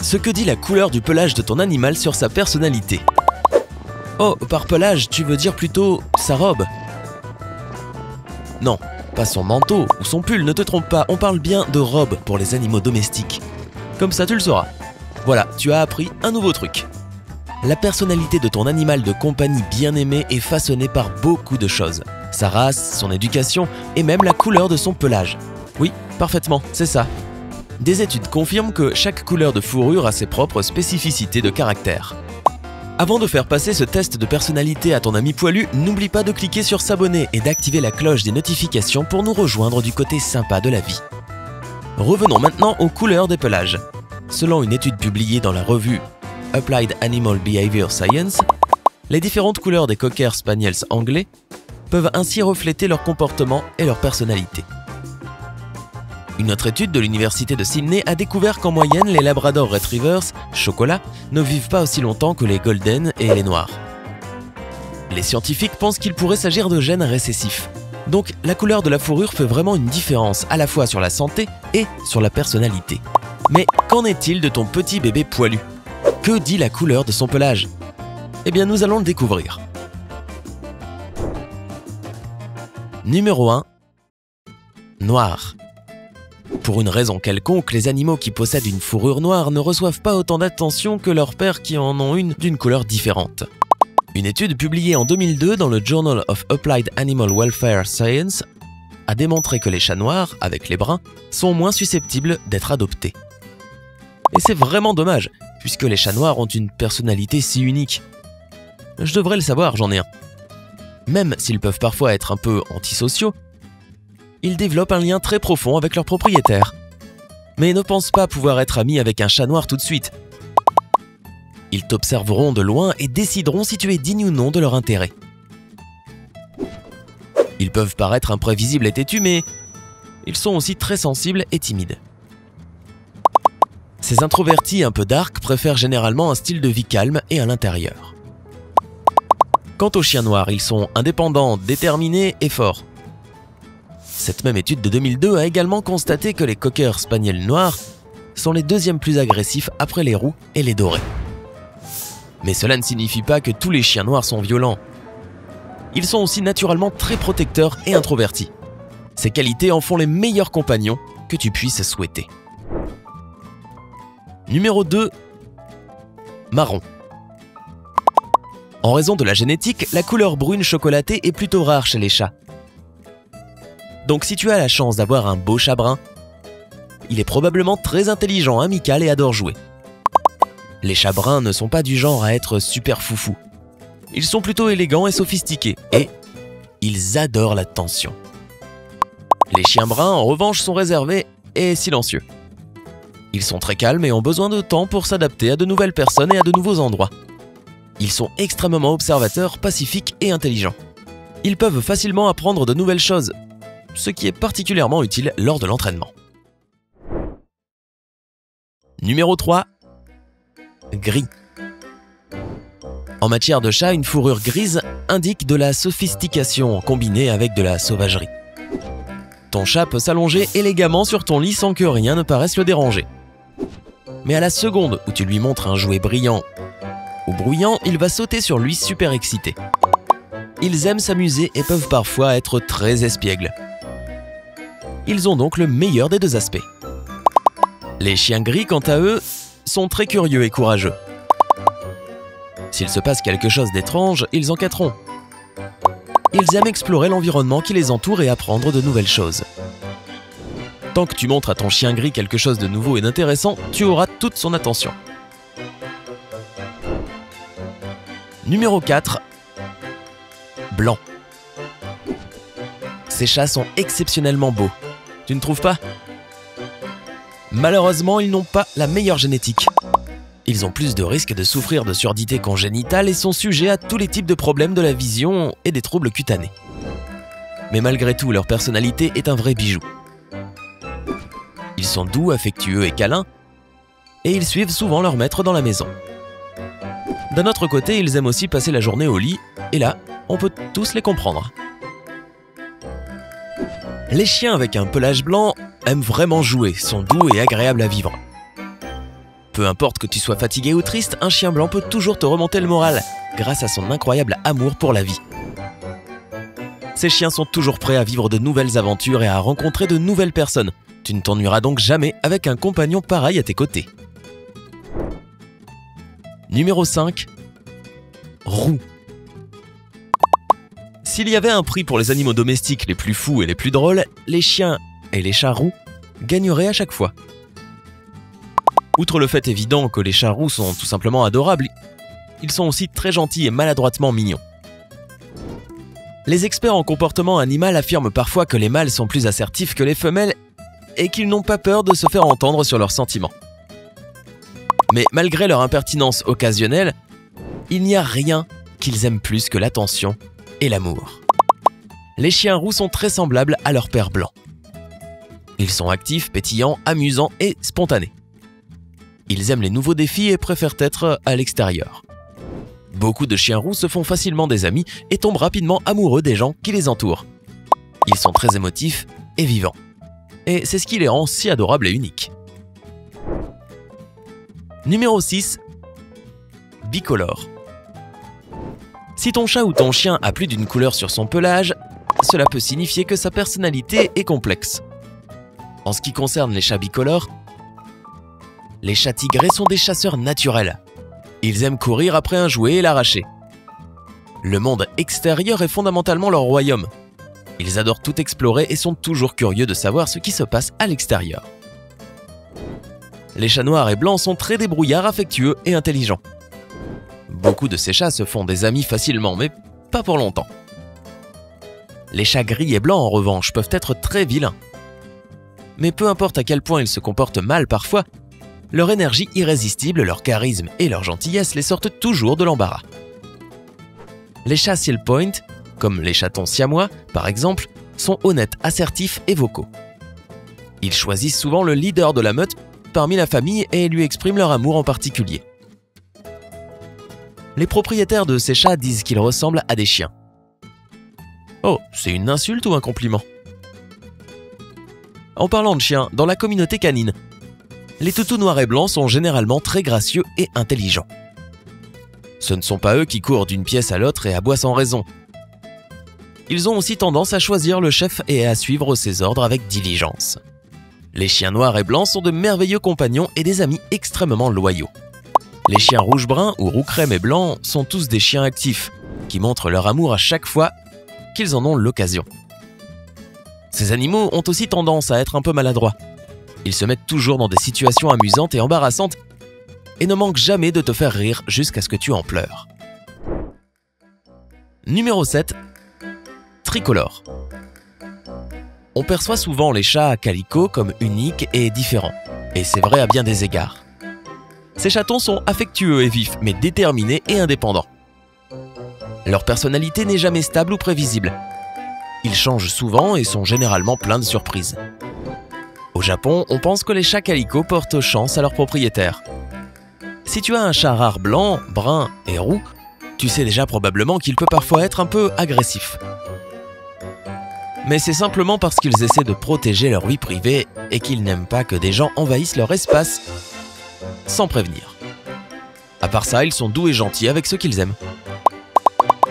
ce que dit la couleur du pelage de ton animal sur sa personnalité. Oh, par pelage, tu veux dire plutôt sa robe? Non, pas son manteau ou son pull, ne te trompe pas, on parle bien de robe pour les animaux domestiques. Comme ça, tu le sauras. Voilà, tu as appris un nouveau truc. La personnalité de ton animal de compagnie bien-aimé est façonnée par beaucoup de choses. Sa race, son éducation et même la couleur de son pelage. Oui, parfaitement, c'est ça. Des études confirment que chaque couleur de fourrure a ses propres spécificités de caractère. Avant de faire passer ce test de personnalité à ton ami poilu, n'oublie pas de cliquer sur s'abonner et d'activer la cloche des notifications pour nous rejoindre du côté sympa de la vie. Revenons maintenant aux couleurs des pelages. Selon une étude publiée dans la revue Applied Animal Behavior Science, les différentes couleurs des Cocker Spaniels anglais peuvent ainsi refléter leur comportement et leur personnalité. Une autre étude de l'université de Sydney a découvert qu'en moyenne, les Labrador Retrievers, chocolat, ne vivent pas aussi longtemps que les Golden et les Noirs. Les scientifiques pensent qu'il pourrait s'agir de gènes récessifs. Donc la couleur de la fourrure fait vraiment une différence à la fois sur la santé et sur la personnalité. Mais qu'en est-il de ton petit bébé poilu? Que dit la couleur de son pelage? Eh bien nous allons le découvrir. Numéro 1. Noir. Pour une raison quelconque, les animaux qui possèdent une fourrure noire ne reçoivent pas autant d'attention que leurs pères qui en ont une d'une couleur différente. Une étude publiée en 2002 dans le Journal of Applied Animal Welfare Science a démontré que les chats noirs, avec les bruns, sont moins susceptibles d'être adoptés. Et c'est vraiment dommage, puisque les chats noirs ont une personnalité si unique. Je devrais le savoir, j'en ai un. Même s'ils peuvent parfois être un peu antisociaux, ils développent un lien très profond avec leur propriétaire. Mais ne pense pas pouvoir être ami avec un chat noir tout de suite. Ils t'observeront de loin et décideront si tu es digne ou non de leur intérêt. Ils peuvent paraître imprévisibles et têtus, mais ils sont aussi très sensibles et timides. Ces introvertis un peu dark préfèrent généralement un style de vie calme et à l'intérieur. Quant aux chiens noirs, ils sont indépendants, déterminés et forts. Cette même étude de 2002 a également constaté que les Cocker Spaniels noirs sont les deuxièmes plus agressifs après les roux et les dorés. Mais cela ne signifie pas que tous les chiens noirs sont violents. Ils sont aussi naturellement très protecteurs et introvertis. Ces qualités en font les meilleurs compagnons que tu puisses souhaiter. Numéro 2. Marron. En raison de la génétique, la couleur brune chocolatée est plutôt rare chez les chats. Donc si tu as la chance d'avoir un beau chat brun, il est probablement très intelligent, amical et adore jouer. Les chats bruns ne sont pas du genre à être super foufou. Ils sont plutôt élégants et sophistiqués, et ils adorent l'attention. Les chiens bruns, en revanche, sont réservés et silencieux. Ils sont très calmes et ont besoin de temps pour s'adapter à de nouvelles personnes et à de nouveaux endroits. Ils sont extrêmement observateurs, pacifiques et intelligents. Ils peuvent facilement apprendre de nouvelles choses, ce qui est particulièrement utile lors de l'entraînement. Numéro 3. Gris. En matière de chat, une fourrure grise indique de la sophistication combinée avec de la sauvagerie. Ton chat peut s'allonger élégamment sur ton lit sans que rien ne paraisse le déranger. Mais à la seconde où tu lui montres un jouet brillant ou bruyant, il va sauter sur lui super excité. Ils aiment s'amuser et peuvent parfois être très espiègles. Ils ont donc le meilleur des deux aspects. Les chiens gris, quant à eux, sont très curieux et courageux. S'il se passe quelque chose d'étrange, ils enquêteront. Ils aiment explorer l'environnement qui les entoure et apprendre de nouvelles choses. Tant que tu montres à ton chien gris quelque chose de nouveau et d'intéressant, tu auras toute son attention. Numéro 4. Blanc. Ces chats sont exceptionnellement beaux. Tu ne trouves pas? Malheureusement, ils n'ont pas la meilleure génétique. Ils ont plus de risques de souffrir de surdité congénitale et sont sujets à tous les types de problèmes de la vision et des troubles cutanés. Mais malgré tout, leur personnalité est un vrai bijou. Ils sont doux, affectueux et câlins, et ils suivent souvent leur maître dans la maison. D'un autre côté, ils aiment aussi passer la journée au lit, et là, on peut tous les comprendre. Les chiens avec un pelage blanc aiment vraiment jouer, sont doux et agréables à vivre. Peu importe que tu sois fatigué ou triste, un chien blanc peut toujours te remonter le moral, grâce à son incroyable amour pour la vie. Ces chiens sont toujours prêts à vivre de nouvelles aventures et à rencontrer de nouvelles personnes. Tu ne t'ennuieras donc jamais avec un compagnon pareil à tes côtés. Numéro 5. Roux. S'il y avait un prix pour les animaux domestiques les plus fous et les plus drôles, les chiens et les chats roux gagneraient à chaque fois. Outre le fait évident que les chats roux sont tout simplement adorables, ils sont aussi très gentils et maladroitement mignons. Les experts en comportement animal affirment parfois que les mâles sont plus assertifs que les femelles et qu'ils n'ont pas peur de se faire entendre sur leurs sentiments. Mais malgré leur impertinence occasionnelle, il n'y a rien qu'ils aiment plus que l'attention et l'amour. Les chiens roux sont très semblables à leur père blanc. Ils sont actifs, pétillants, amusants et spontanés. Ils aiment les nouveaux défis et préfèrent être à l'extérieur. Beaucoup de chiens roux se font facilement des amis et tombent rapidement amoureux des gens qui les entourent. Ils sont très émotifs et vivants. Et c'est ce qui les rend si adorables et uniques. Numéro 6. Bicolore. Si ton chat ou ton chien a plus d'une couleur sur son pelage, cela peut signifier que sa personnalité est complexe. En ce qui concerne les chats bicolores, les chats tigrés sont des chasseurs naturels. Ils aiment courir après un jouet et l'arracher. Le monde extérieur est fondamentalement leur royaume. Ils adorent tout explorer et sont toujours curieux de savoir ce qui se passe à l'extérieur. Les chats noirs et blancs sont très débrouillards, affectueux et intelligents. Beaucoup de ces chats se font des amis facilement, mais pas pour longtemps. Les chats gris et blancs, en revanche, peuvent être très vilains. Mais peu importe à quel point ils se comportent mal parfois, leur énergie irrésistible, leur charisme et leur gentillesse les sortent toujours de l'embarras. Les chats Seal Point, comme les chatons siamois par exemple, sont honnêtes, assertifs et vocaux. Ils choisissent souvent le leader de la meute parmi la famille et lui expriment leur amour en particulier. Les propriétaires de ces chats disent qu'ils ressemblent à des chiens. Oh, c'est une insulte ou un compliment? En parlant de chiens, dans la communauté canine, les toutous noirs et blancs sont généralement très gracieux et intelligents. Ce ne sont pas eux qui courent d'une pièce à l'autre et aboient sans raison. Ils ont aussi tendance à choisir le chef et à suivre ses ordres avec diligence. Les chiens noirs et blancs sont de merveilleux compagnons et des amis extrêmement loyaux. Les chiens rouge-brun ou roux crème et blanc sont tous des chiens actifs, qui montrent leur amour à chaque fois qu'ils en ont l'occasion. Ces animaux ont aussi tendance à être un peu maladroits. Ils se mettent toujours dans des situations amusantes et embarrassantes et ne manquent jamais de te faire rire jusqu'à ce que tu en pleures. Numéro 7. Tricolore. On perçoit souvent les chats calico comme uniques et différents, et c'est vrai à bien des égards. Ces chatons sont affectueux et vifs, mais déterminés et indépendants. Leur personnalité n'est jamais stable ou prévisible. Ils changent souvent et sont généralement pleins de surprises. Au Japon, on pense que les chats calico portent chance à leurs propriétaires. Si tu as un chat rare blanc, brun et roux, tu sais déjà probablement qu'il peut parfois être un peu agressif. Mais c'est simplement parce qu'ils essaient de protéger leur vie privée et qu'ils n'aiment pas que des gens envahissent leur espace sans prévenir. À part ça, ils sont doux et gentils avec ceux qu'ils aiment.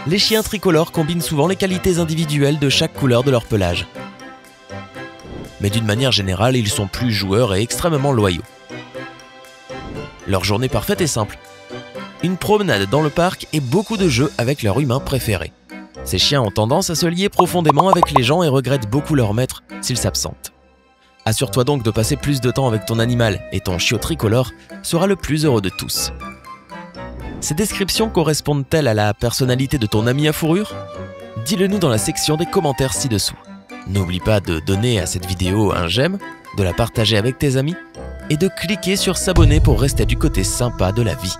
Les chiens tricolores combinent souvent les qualités individuelles de chaque couleur de leur pelage. Mais d'une manière générale, ils sont plus joueurs et extrêmement loyaux. Leur journée parfaite est simple. Une promenade dans le parc et beaucoup de jeux avec leur humain préféré. Ces chiens ont tendance à se lier profondément avec les gens et regrettent beaucoup leur maître s'ils s'absentent. Assure-toi donc de passer plus de temps avec ton animal et ton chiot tricolore sera le plus heureux de tous. Ces descriptions correspondent-elles à la personnalité de ton ami à fourrure? Dis-le nous dans la section des commentaires ci-dessous. N'oublie pas de donner à cette vidéo un j'aime, de la partager avec tes amis et de cliquer sur s'abonner pour rester du côté sympa de la vie.